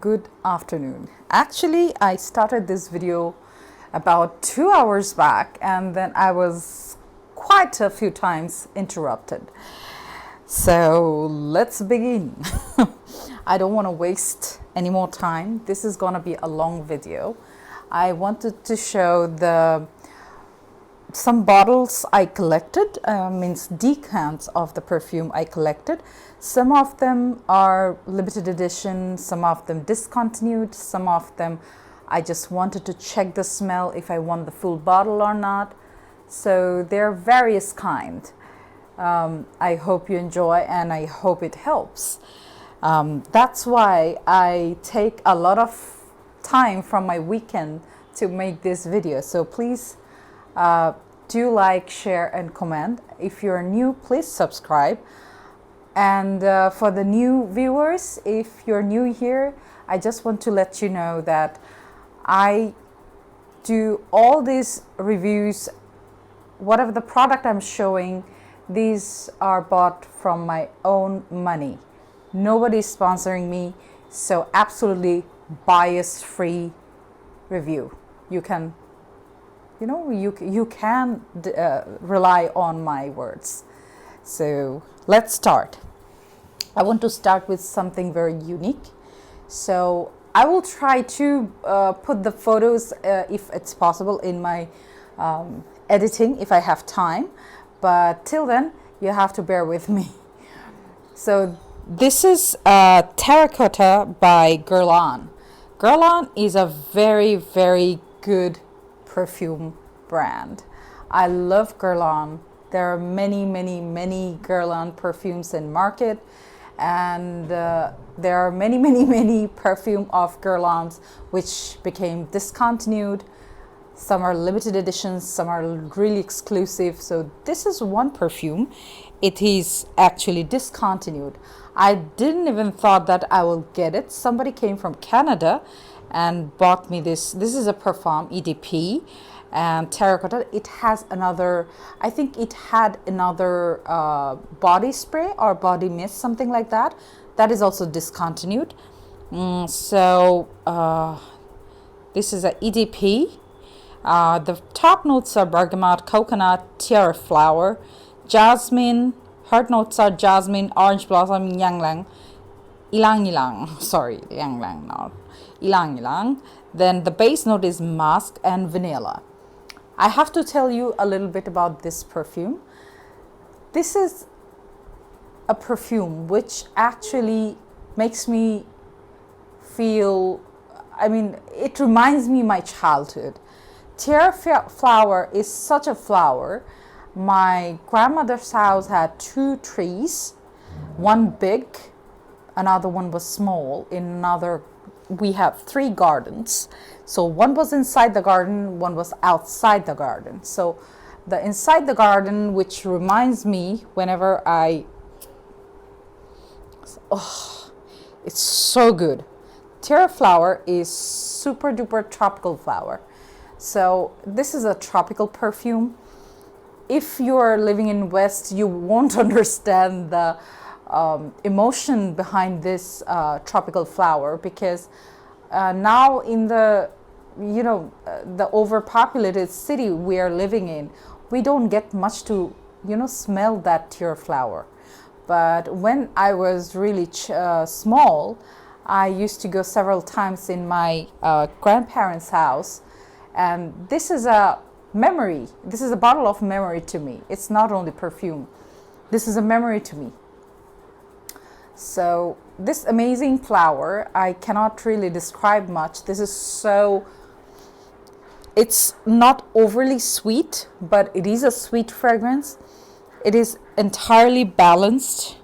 good afternoon. Actually, I started this video about 2 hours back and then I was quite a few times interrupted. So let's begin. I don't want to waste any more time. This is going to be a long video. I wanted to show some bottles I collected, means decants of the perfume I collected. Some of them are limited edition, some of them discontinued, some of them I just wanted to check the smell if I want the full bottle or not. So there are various kind. I hope you enjoy and I hope it helps. That's why I take a lot of time from my weekend to make this video. So please do like, share and comment. If you're new, please subscribe. And for the new viewers, if you're new here, I just want to let you know that I do all these reviews, whatever the product I'm showing, these are bought from my own money. Nobody's sponsoring me, so absolutely bias-free review. You can rely on my words. So let's start. I want to start with something very unique. So I will try to put the photos, if it's possible, in my editing if I have time. But till then, you have to bear with me. So this is Terracotta by Guerlain. Guerlain is a very, very good perfume brand. I love Guerlain. There are many Guerlain perfumes in market, and there are many perfume of Guerlains which became discontinued. Some are limited editions, some are really exclusive. So this is one perfume. It is actually discontinued. I didn't even thought that I will get it. Somebody came from Canada and bought me this. This is a Perfume EDP and Terracotta. It has another, I think it had another body spray or body mist, something like that. That is also discontinued. This is a EDP. The top notes are bergamot, coconut, tiara flower, jasmine. Heart notes are jasmine, orange blossom, ylang ylang. Sorry, ylang not ylang. Then the base note is musk and vanilla. I have to tell you a little bit about this perfume. This is a perfume which actually makes me feel, it reminds me my childhood. Tiara flower is such a flower. My grandmother's house had 2 trees, one big, another one was small. We have 3 gardens. So one was inside the garden, one was outside the garden. So the inside the garden, which reminds me whenever it's so good. Tiara flower is super duper tropical flower. So this is a tropical perfume. If you are living in West, you won't understand the emotion behind this tropical flower, because now in the the overpopulated city we are living in, we don't get much to smell that tiara flower. But when I was really small, I used to go several times in my grandparents' house, and this is a memory. This is a bottle of memory to me. It's not only perfume. This is a memory to me. So this amazing flower, I cannot really describe much. This is it's not overly sweet, but it is a sweet fragrance. It is entirely balanced.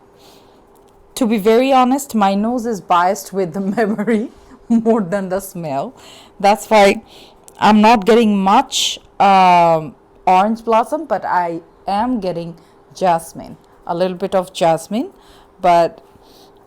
To be very honest, my nose is biased with the memory more than the smell. That's why I'm not getting much orange blossom, but I am getting jasmine, a little bit of jasmine. But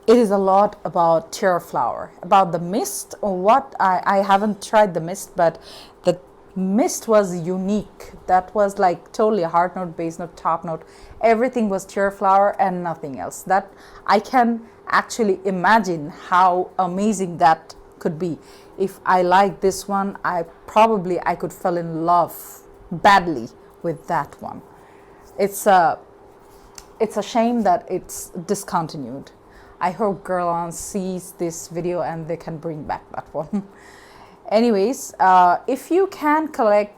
it is a lot about tiara flower. About the mist, or what, I haven't tried the mist, but the mist was unique. That was like totally a heart note, base note, top note. Everything was tiara flower and nothing else. That I can actually imagine how amazing that could be. If I like this one, I could fall in love badly with that one. It's a shame that it's discontinued. I hope Guerlain sees this video and they can bring back that one. Anyways, if you can collect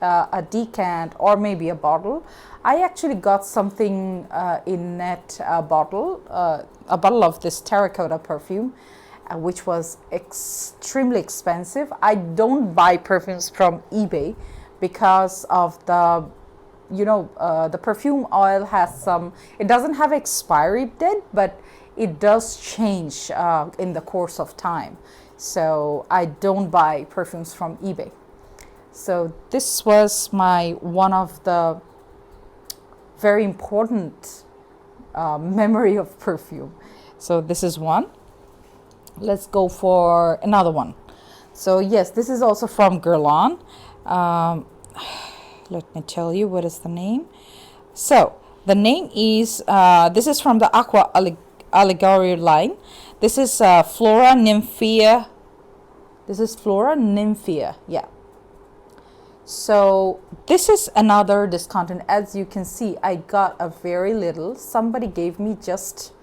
a decant or maybe a bottle, I actually got something in net, a bottle of this terracotta perfume, which was extremely expensive. I don't buy perfumes from eBay because of the, the perfume oil has it doesn't have expiry date, but it does change in the course of time. So I don't buy perfumes from eBay. So this was one of the very important memory of perfume. So this is one. Let's go for another one. So yes, this is also from Guerlain. Let me tell you what is the name. So the name is, this is from the Aqua Allegoria line. This is Flora Nymphia. This is Flora Nymphia, yeah. So this is another discontent. As you can see, I got a very little. Somebody gave me just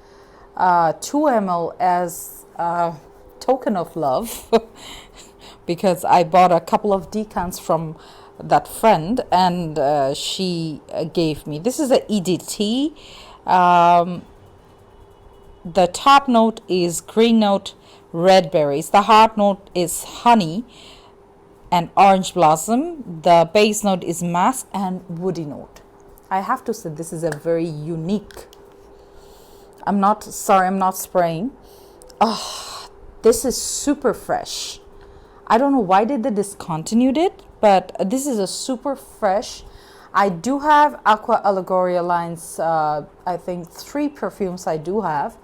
2 ml as a token of love because I bought a couple of decants from that friend, and she gave me. This is a EDT. The top note is green note, red berries. The heart note is honey and orange blossom. The base note is musk and woody note. I have to say this is a very unique. I'm not spraying. Oh, this is super fresh. I don't know why did they discontinued it, but this is a super fresh. I do have Aqua Allegoria lines. I think 3 perfumes I do have.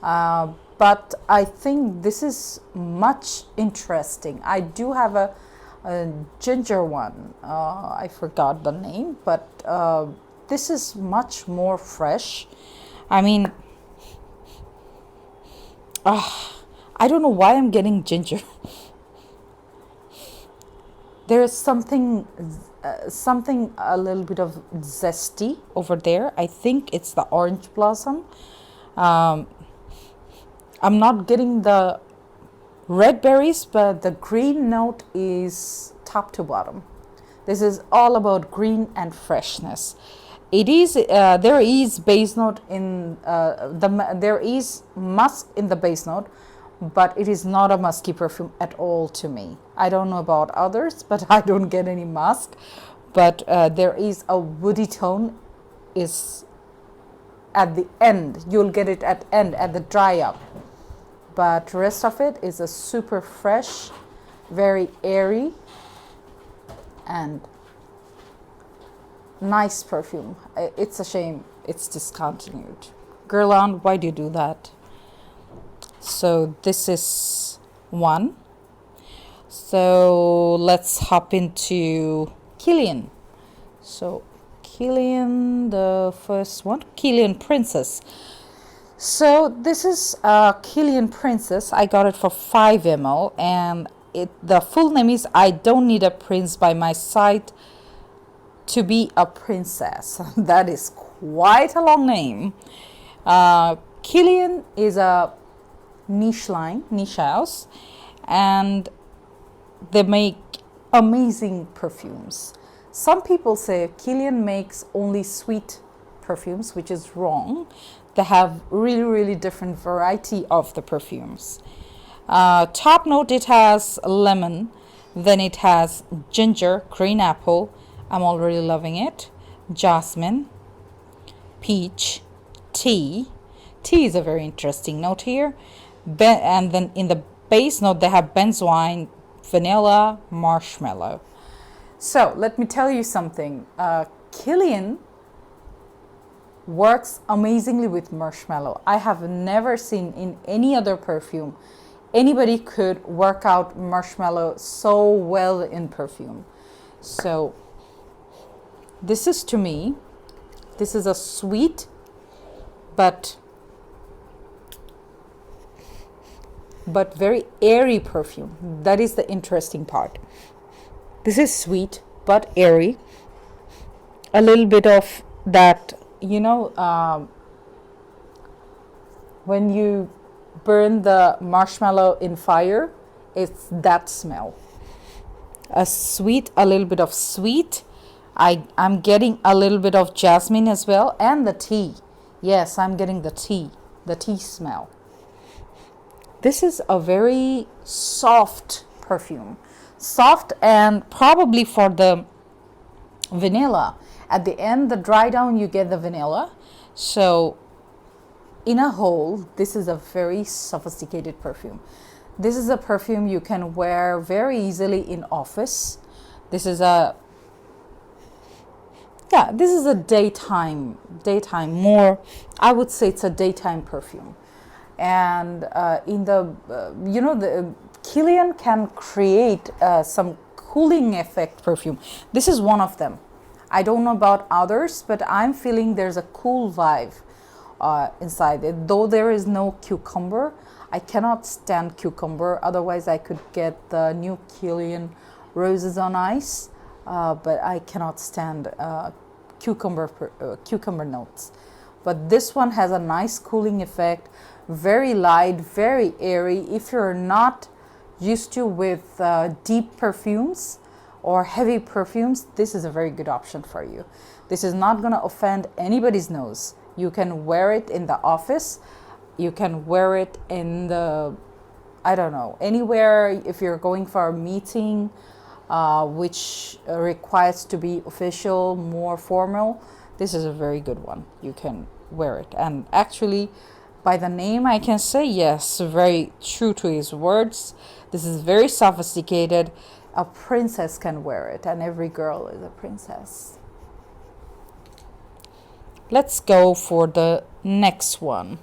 But I think this is much interesting. I do have a ginger one. I forgot the name, but this is much more fresh. I mean, I don't know why I'm getting ginger. There is something a little bit of zesty over there. I think it's the orange blossom. I'm not getting the red berries, but the green note is top to bottom. This is all about green and freshness. It is there is base note in there is musk in the base note, but it is not a musky perfume at all to me. I don't know about others, but I don't get any musk. But there is a woody tone is at the end. You'll get it at end, at the dry up. But rest of it is a super fresh, very airy and nice perfume. It's a shame it's discontinued. Guerlain, why do you do that? So this is one. So let's hop into Kilian. So Kilian, the first one, Kilian Princess. So this is Kilian Princess. I got it for 5 ml, and the full name is I Don't Need a Prince by My Side to Be a Princess. That is quite a long name. Kilian is a niche house, and they make amazing perfumes. Some people say Kilian makes only sweet perfumes, which is wrong. They have really different variety of the perfumes. Top note, it has lemon, then it has ginger, green apple, I'm already loving it, jasmine, peach, tea. Tea is a very interesting note here. And then in the base note they have benzoin, vanilla, marshmallow. So let me tell you something. Kilian works amazingly with marshmallow. I have never seen in any other perfume anybody could work out marshmallow so well in perfume. So this is, to me, this is a sweet but but very airy perfume. That is the interesting part. This is sweet but airy. A little bit of that, you know, when you burn the marshmallow in fire, it's that smell. A little bit of sweet. I'm getting a little bit of jasmine as well, and the tea. Yes, I'm getting the tea smell. This is a very soft perfume. Soft, and probably for the vanilla. At the end, the dry down, you get the vanilla. So in a whole, this is a very sophisticated perfume. This is a perfume you can wear very easily in office. This is a daytime more. I would say it's a daytime perfume. And in the, the Kilian can create some cooling effect perfume. This is one of them. I don't know about others, but I'm feeling there's a cool vibe inside it. Though there is no cucumber, I cannot stand cucumber. Otherwise, I could get the new Kilian Roses on Ice, but I cannot stand cucumber notes. But this one has a nice cooling effect, very light, very airy. If you're not used to with deep perfumes or heavy perfumes, this is a very good option for you. This is not going to offend anybody's nose. You can wear it in the office. You can wear it in the, I don't know, anywhere. If you're going for a meeting, which requires to be official, more formal, this is a very good one. You can wear it. And actually, by the name, I can say yes, very true to his words. This is very sophisticated. A princess can wear it, and every girl is a princess. Let's go for the next one.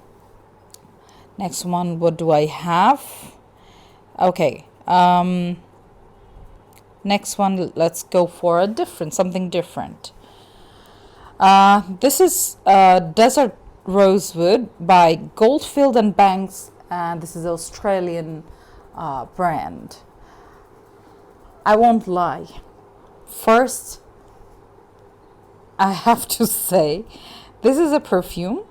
Next one, what do I have? Okay. Next one, let's go for something different. This is Desert Rosewood by Goldfield and Banks, and this is an Australian brand. I won't lie. First, I have to say, this is a perfume.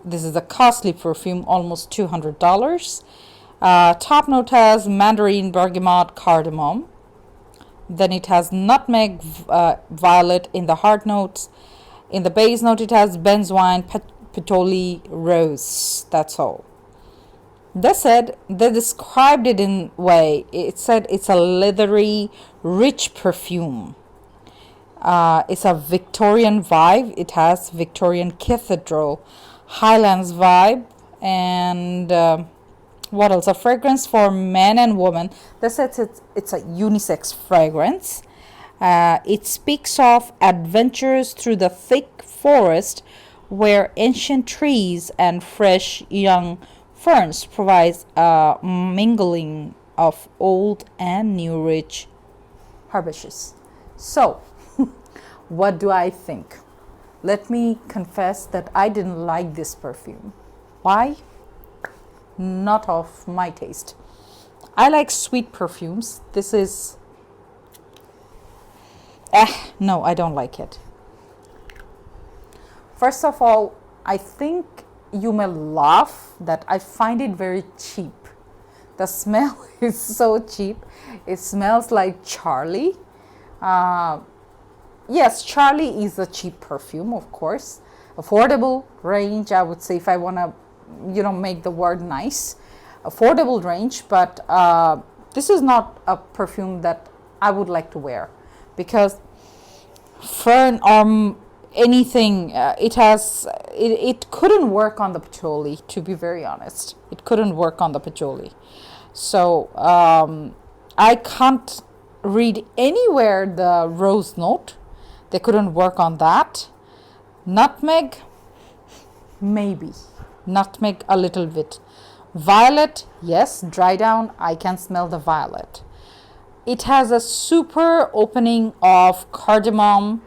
This is a costly perfume, almost $200. Top note has mandarin, bergamot, cardamom. Then it has nutmeg, violet in the heart notes. In the base note, it has benzoin, patchouli, rose. That's all. They described it in a way. It said it's a leathery, rich perfume. It's a Victorian vibe. It has Victorian cathedral, Highlands vibe, and what else? A fragrance for men and women. They said it's a unisex fragrance. It speaks of adventures through the thick forest where ancient trees and fresh young ferns provides a mingling of old and new rich herbaceous. So, what do I think? Let me confess that I didn't like this perfume. Why? Not of my taste. I like sweet perfumes. This is... no, I don't like it. First of all, I think you may laugh that I find it very cheap. The smell is so cheap. It smells like Charlie. Yes, Charlie is a cheap perfume, of course. Affordable range, I would say, if I want to, make the word nice. Affordable range, but this is not a perfume that I would like to wear, because fern or anything, it couldn't work on the patchouli, to be very honest. It couldn't work on the patchouli. So I can't read anywhere the rose note. They couldn't work on that. Nutmeg, maybe. Nutmeg a little bit. Violet, yes, dry down, I can smell the violet. It has a super opening of cardamom,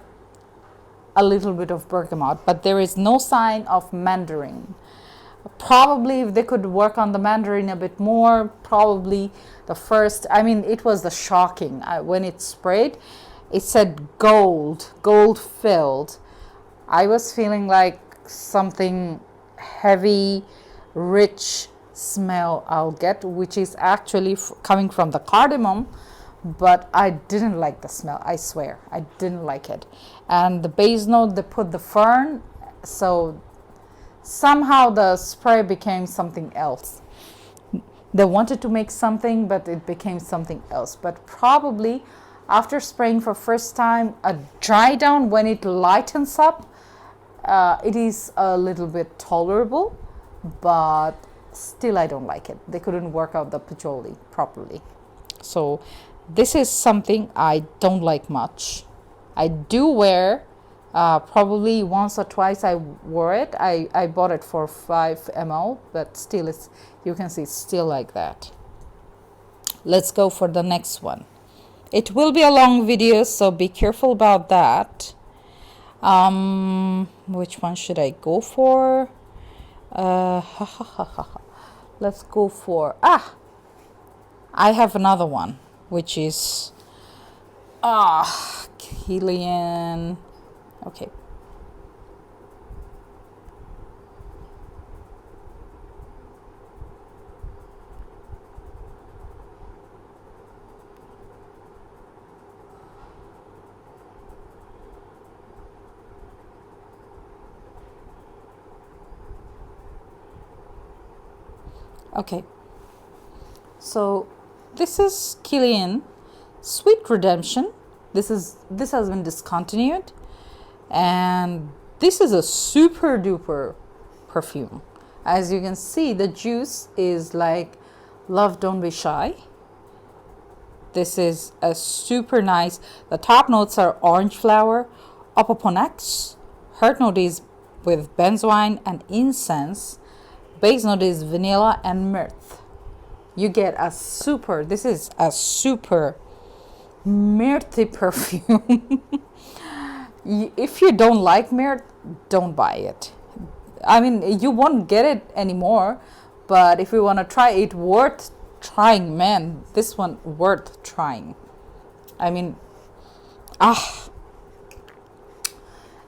a little bit of bergamot, but there is no sign of mandarin. Probably if they could work on the Mandarin a bit more, probably the first, I mean, it was the shocking. When it sprayed, it said gold filled. I was feeling like something heavy, rich smell I'll get, which is actually coming from the cardamom, but I didn't like the smell. I swear, I didn't like it. And the base note, they put the fern, so somehow the spray became something else. They wanted to make something, but it became something else. But probably after spraying for first time, a dry down, when it lightens up, it is a little bit tolerable, but still I don't like it. They couldn't work out the patchouli properly. So this is something I don't like much. I do wear, probably once or twice I wore it. I bought it for 5 ml, but still it's, you can see it's still like that. Let's go for the next one. It will be a long video, so be careful about that. Which one should I go for? Let's go for, I have another one, which is Kilian. Okay. Okay, so this is Kilian Sweet Redemption. This has been discontinued, and this is a super duper perfume. As you can see, the juice is like Love Don't Be Shy. This is a super nice, the top notes are orange flower, opoponax, heart note is with benzoin and incense, base note is vanilla and myrrh. You get a super, this is a super myrthy perfume. If you don't like myrrh, don't buy it. I mean, you won't get it anymore, but if you want to try it, worth trying, man. This one worth trying. I mean,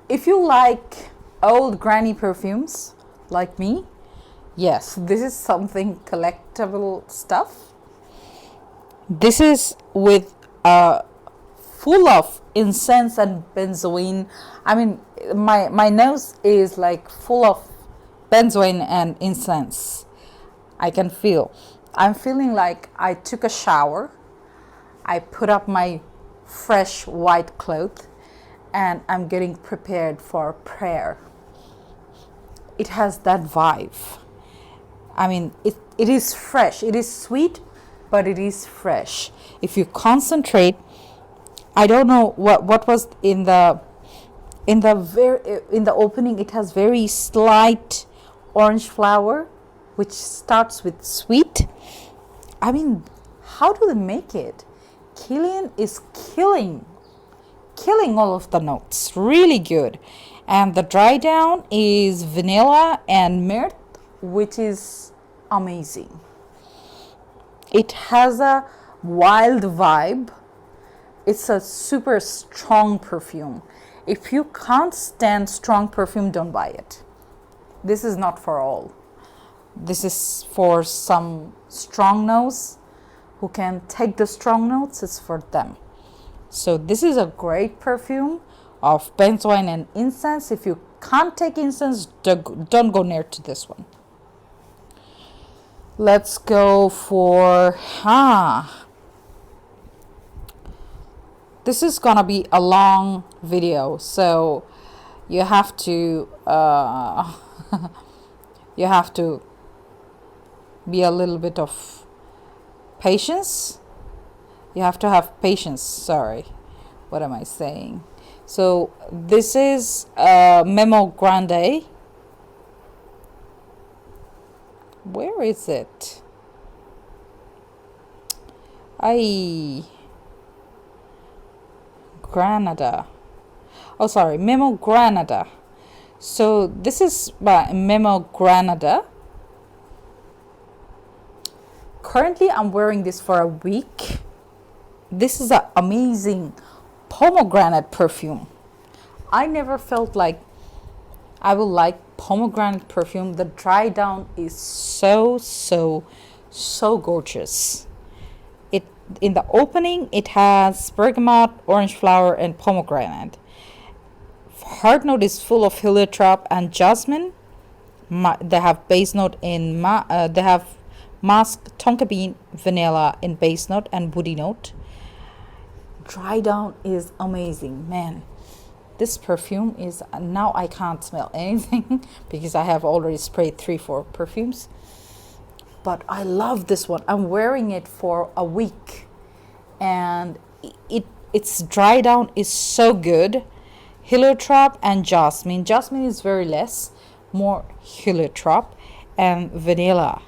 if you like old granny perfumes like me, yes, this is something collectible stuff. This is with full of incense and benzoin. I mean, my nose is like full of benzoin and incense. I can feel. I'm feeling like I took a shower. I put up my fresh white cloth and I'm getting prepared for prayer. It has that vibe. I mean, it is fresh. It is sweet, but it is fresh. If you concentrate, I don't know what was in the opening. It has very slight orange flower, which starts with sweet. I mean, how do they make it? Kilian is killing all of the notes. Really good. And the dry down is vanilla and myrrh, which is amazing. It has a wild vibe. It's a super strong perfume. If you can't stand strong perfume, don't buy it. This is not for all. This is for some strong nose who can take the strong notes. It's for them. So this is a great perfume of benzoin and incense. If you can't take incense, don't go near to this one. Let's go for this is gonna be a long video, so you have to you have to be a little bit of patience. You have to have patience. Sorry, what am I saying? So this is Memo Granada. Where is it? Granada. Oh, sorry, Memo Granada. So this is by Memo Granada. currently I'm wearing this for a week. This is an amazing pomegranate perfume. I never felt like I will like pomegranate perfume. The dry down is so gorgeous. It, in the opening, it has bergamot, orange flower, and pomegranate. Heart note is full of heliotrope and jasmine. They have base note in they have musk, tonka bean, vanilla in base note, and woody note. Dry down is amazing, man. This perfume is, now I can't smell anything because I have already sprayed 3-4 perfumes, but I love this one. I'm wearing it for a week and its dry down is so good. Heliotrope and jasmine. Jasmine is very less, more heliotrope, and vanilla.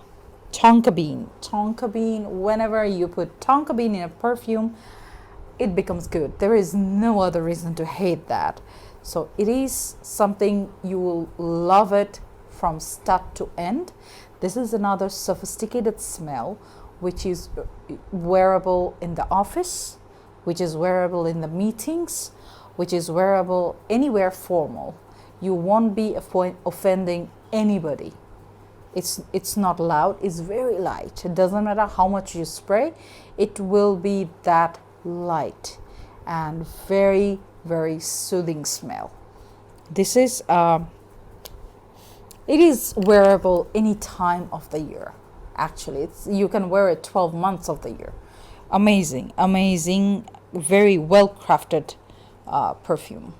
Tonka bean. Tonka bean, whenever you put tonka bean in a perfume, it becomes good. There is no other reason to hate that. So it is something you will love it from start to end. This is another sophisticated smell which is wearable in the office, which is wearable in the meetings, which is wearable anywhere formal. You won't be offending anybody. It's not loud, it's very light. It doesn't matter how much you spray, it will be that light and very soothing smell. This is it is wearable any time of the year. Actually, you can wear it 12 months of the year. Amazing, very well crafted perfume.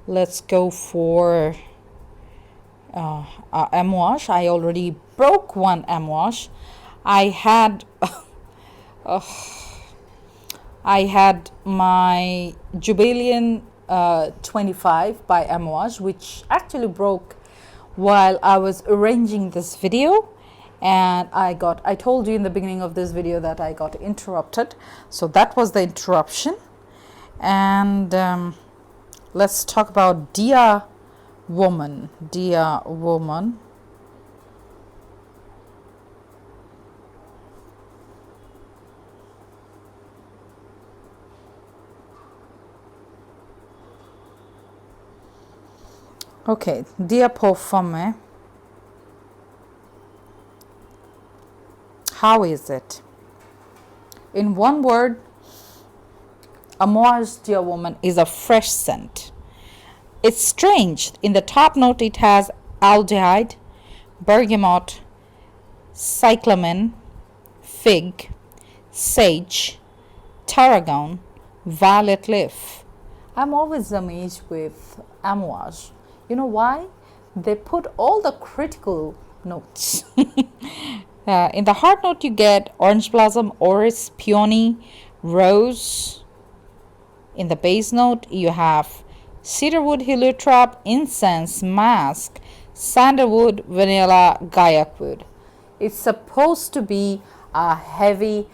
Let's go for Amouage. I already broke one Amouage. I had my Jubilean 25 by Amouage, which actually broke while I was arranging this video, and I told you in the beginning of this video that I got interrupted, so that was the interruption. And let's talk about Dia Woman. Okay, Dia Femme. How is it? In one word, Amouage Dia Woman is a fresh scent. It's strange. In the top note, it has aldehyde, bergamot, cyclamen, fig, sage, tarragon, violet leaf. I'm always amazed with Amouage. You know why? They put all the critical notes. In the heart note, you get orange blossom, orris, peony, rose. In the base note, you have cedarwood, heliotrope, incense, musk, sandalwood, vanilla, gaiac wood. It's supposed to be a heavy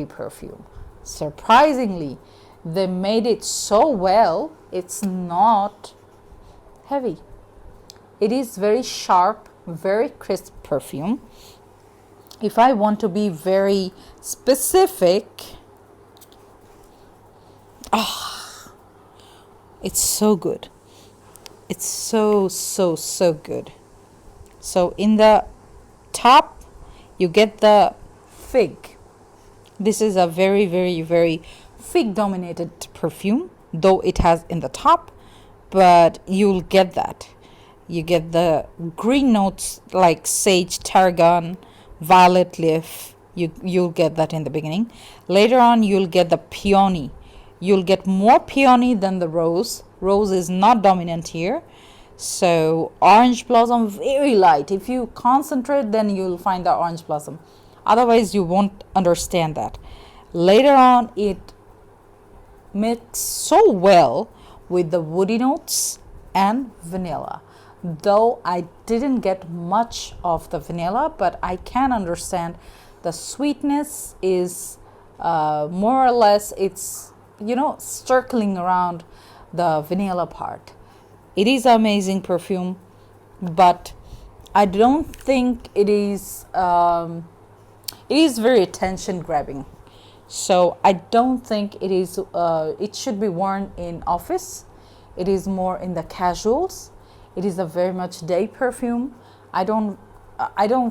perfume. Surprisingly, they made it so well. It's not heavy. It is very sharp, very crisp perfume. If I want to be very specific, it's so good. It's so good. So in the top, you get the fig. This is a very fig dominated perfume, though it has in the top, but you'll get that. You get the green notes like sage, tarragon, violet leaf. You'll get that in the beginning. Later on, you'll get the peony. You'll get more peony than the rose. Rose is not dominant here. So orange blossom, very light. If you concentrate, then you'll find the orange blossom. Otherwise, you won't understand that. Later on, it mixes so well with the woody notes and vanilla. Though I didn't get much of the vanilla, but I can understand the sweetness is more or less, it's, circling around the vanilla part. It is an amazing perfume, but I don't think it is very attention grabbing. So I don't think it is, it should be worn in office. It is more in the casuals. It is a very much day perfume. I don't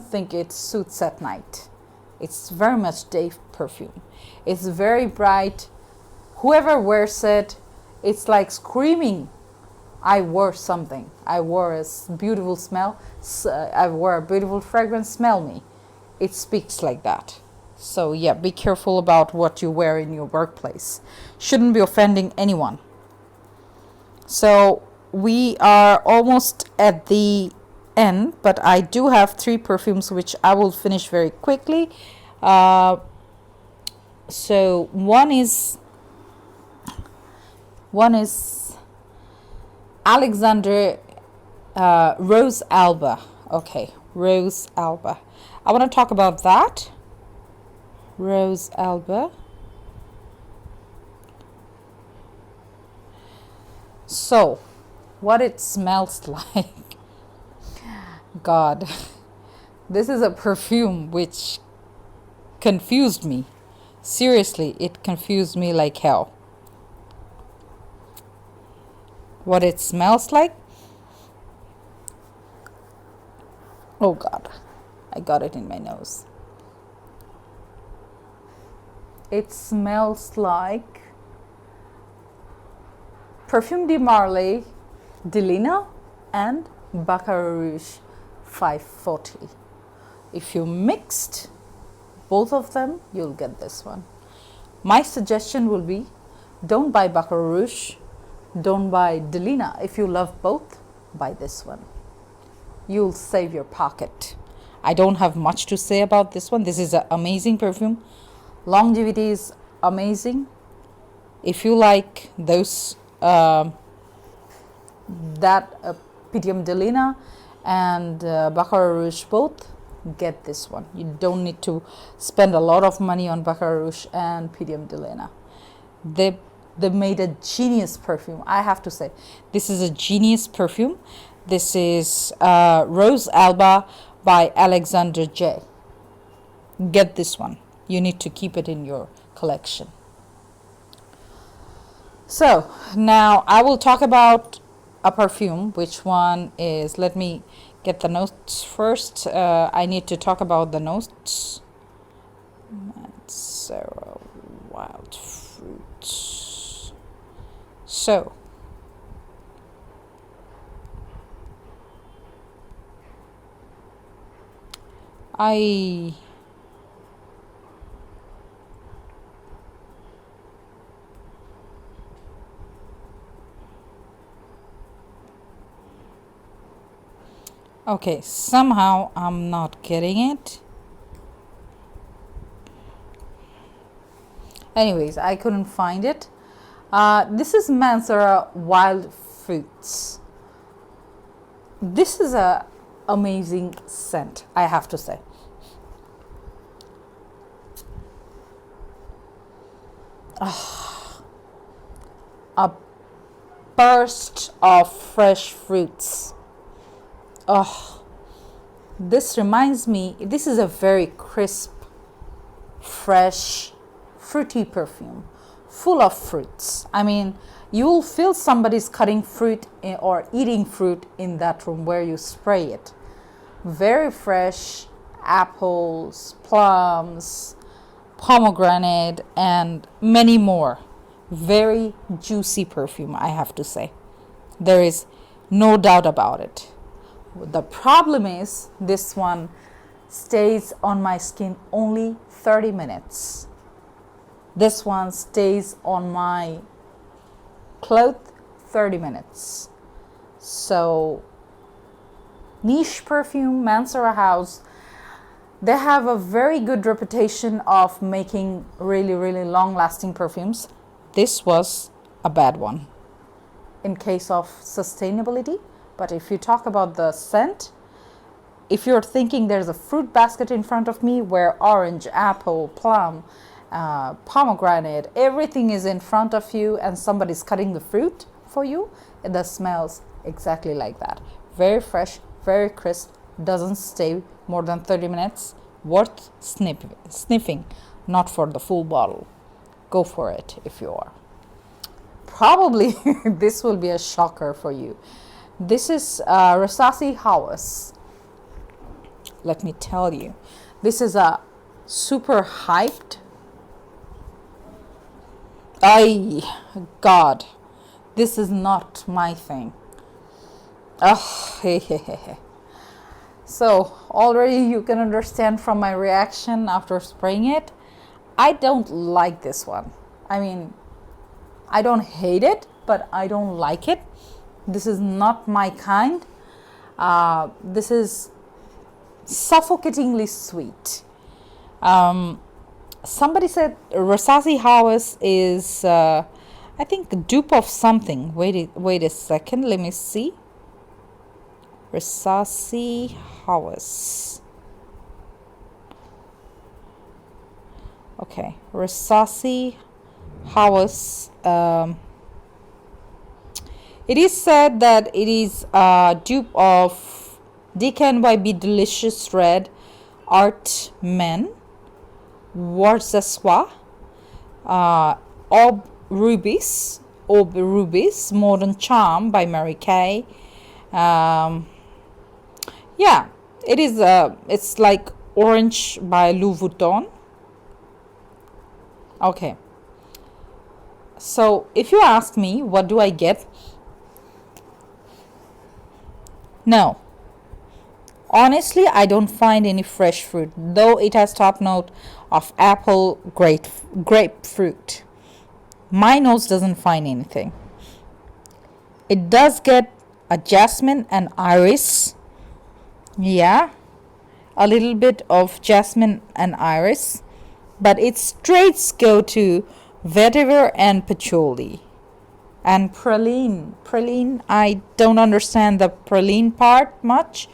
think it suits at night. It's very much day perfume. It's very bright. Whoever wears it, it's like screaming, I wore something. I wore a beautiful smell. I wore a beautiful fragrance, smell me. It speaks like that. So yeah, be careful about what you wear in your workplace. Shouldn't be offending anyone. So we are almost at the end, but I do have 3 perfumes which I will finish very quickly. So one is Alexandre Rose Alba. Okay, Rose Alba. I want to talk about that. Rose Alba. So, what it smells like. God, this is a perfume which confused me. Seriously, it confused me like hell. What it smells like? Oh God, I got it in my nose. It smells like Perfume de Marly, Delina, and Baccarat Rouge 540. If you mixed both of them, you'll get this one. My suggestion will be, don't buy Baccarat Rouge, don't buy Delina. If you love both, buy this one. You'll save your pocket. I don't have much to say about this one. This is an amazing perfume. Longevity is amazing. If you like those Pythium Delina and Baccarat Rouge both, get this one. You don't need to spend a lot of money on Baccarat Rouge and Pythium Delina. They made a genius perfume. I have to say, this is a genius perfume. This is Rose Alba by Alexandre J. Get this one. You need to keep it in your collection. So now I will talk about a perfume. Which one is, let me get the notes first. I need to talk about the notes. Mancera wild fruits. So okay, somehow I'm not getting it. Anyways, I couldn't find it. This is Mancera Wild Fruits. This is a amazing scent, I have to say. A burst of fresh fruits. This reminds me, this is a very crisp, fresh, fruity perfume, full of fruits. I mean, you will feel somebody's cutting fruit or eating fruit in that room where you spray it. Very fresh, apples, plums, pomegranate, and many more. Very juicy perfume, I have to say. There is no doubt about it. The problem is, this one stays on my skin only 30 minutes. This one stays on my cloth 30 minutes. So, niche perfume, Mancera House, they have a very good reputation of making really, really long-lasting perfumes. This was a bad one in case of sustainability. But if you talk about the scent, if you're thinking there's a fruit basket in front of me where orange, apple, plum, pomegranate, everything is in front of you and somebody's cutting the fruit for you, it smells exactly like that. Very fresh, very crisp, doesn't stay more than 30 minutes. Worth sniffing, not for the full bottle. Go for it if you are. Probably this will be a shocker for you. This is Rasasi Hawas. Let me tell you, this is a super hyped. God, this is not my thing. So already you can understand from my reaction after spraying it, I don't like this one. I mean, I don't hate it, but I don't like it. This is not my kind. This is suffocatingly sweet. Somebody said Rasasi Hawas is I think a dupe of something. Wait a second, let me see. Rasasi Hawas. Okay, Rasasi Hawas. It is said that it is a dupe of Decant by Be Delicious Red, Art Men, Warzeswa, Ob Rubis, Modern Charm by Mary Kay. Yeah, it is. It's like Orange by Louis Vuitton. Okay. So if you ask me, what do I get? No. Honestly, I don't find any fresh fruit, though it has top note of apple, grapefruit. My nose doesn't find anything. It does get a jasmine and iris. Yeah, a little bit of jasmine and iris, but its straights go to vetiver and patchouli. And praline, I don't understand the praline part much,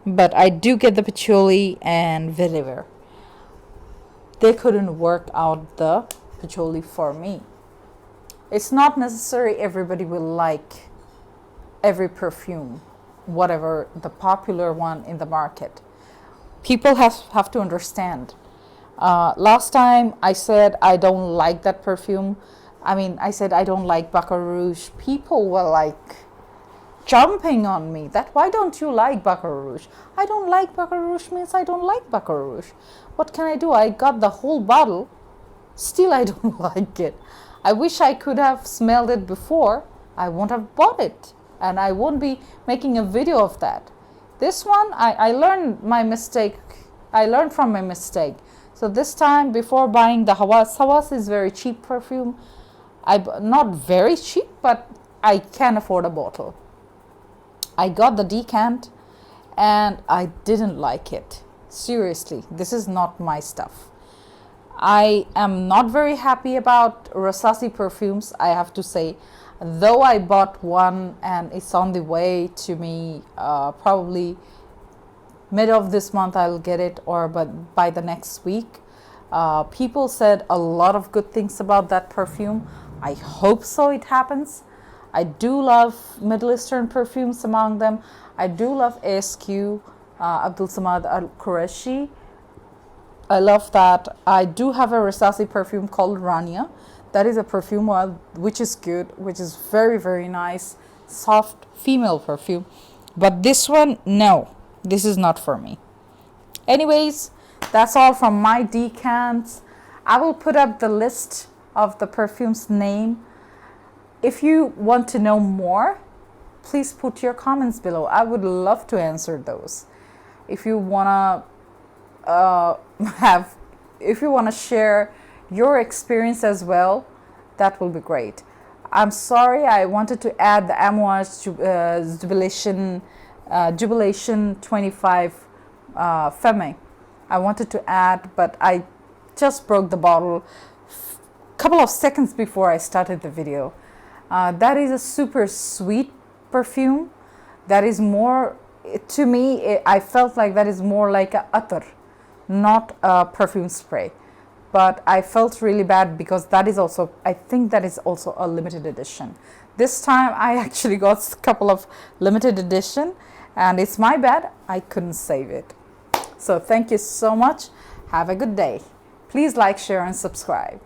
but I do get the patchouli and vetiver. They couldn't work out the patchouli for me. It's not necessary everybody will like every perfume, whatever the popular one in the market. People have to understand. Last time I said I don't like that perfume. I said I don't like Baccarat Rouge. People were like jumping on me that why don't you like Baccarat Rouge? I don't like Baccarat Rouge means I don't like Baccarat Rouge. What can I do? I got the whole bottle. Still I don't like it. I wish I could have smelled it before. I won't have bought it. And I won't be making a video of that. This one, I learned my mistake. I learned from my mistake. So this time, before buying the Hawas is very cheap perfume. Not very cheap, but I can afford a bottle. I got the decant and I didn't like it. Seriously, this is not my stuff. I am not very happy about Rasasi perfumes, I have to say. Though I bought one and it's on the way to me, probably mid of this month I'll get it, but by the next week. People said a lot of good things about that perfume. I hope so it happens. I do love Middle Eastern perfumes among them. I do love ASQ, Abdul Samad Al-Qureshi. I love that. I do have a Rasasi perfume called Rania. That is a perfume which is good, which is very, very nice, soft female perfume. But this one, no, this is not for me. Anyways, that's all from my decants. I will put up the list of the perfume's name. If you want to know more, please put your comments below. I would love to answer those. If you wanna share your experience as well, that will be great. I'm sorry, I wanted to add the Amouage Jubilation 25 Femme. I wanted to add, but I just broke the bottle a couple of seconds before I started the video. That is a super sweet perfume. That is more, to me, I felt like that is more like a attar, not a perfume spray. But I felt really bad because that is also, I think that is also a limited edition. This time I actually got a couple of limited edition, and it's my bad I couldn't save it. So thank you so much. Have a good day. Please like, share, and subscribe.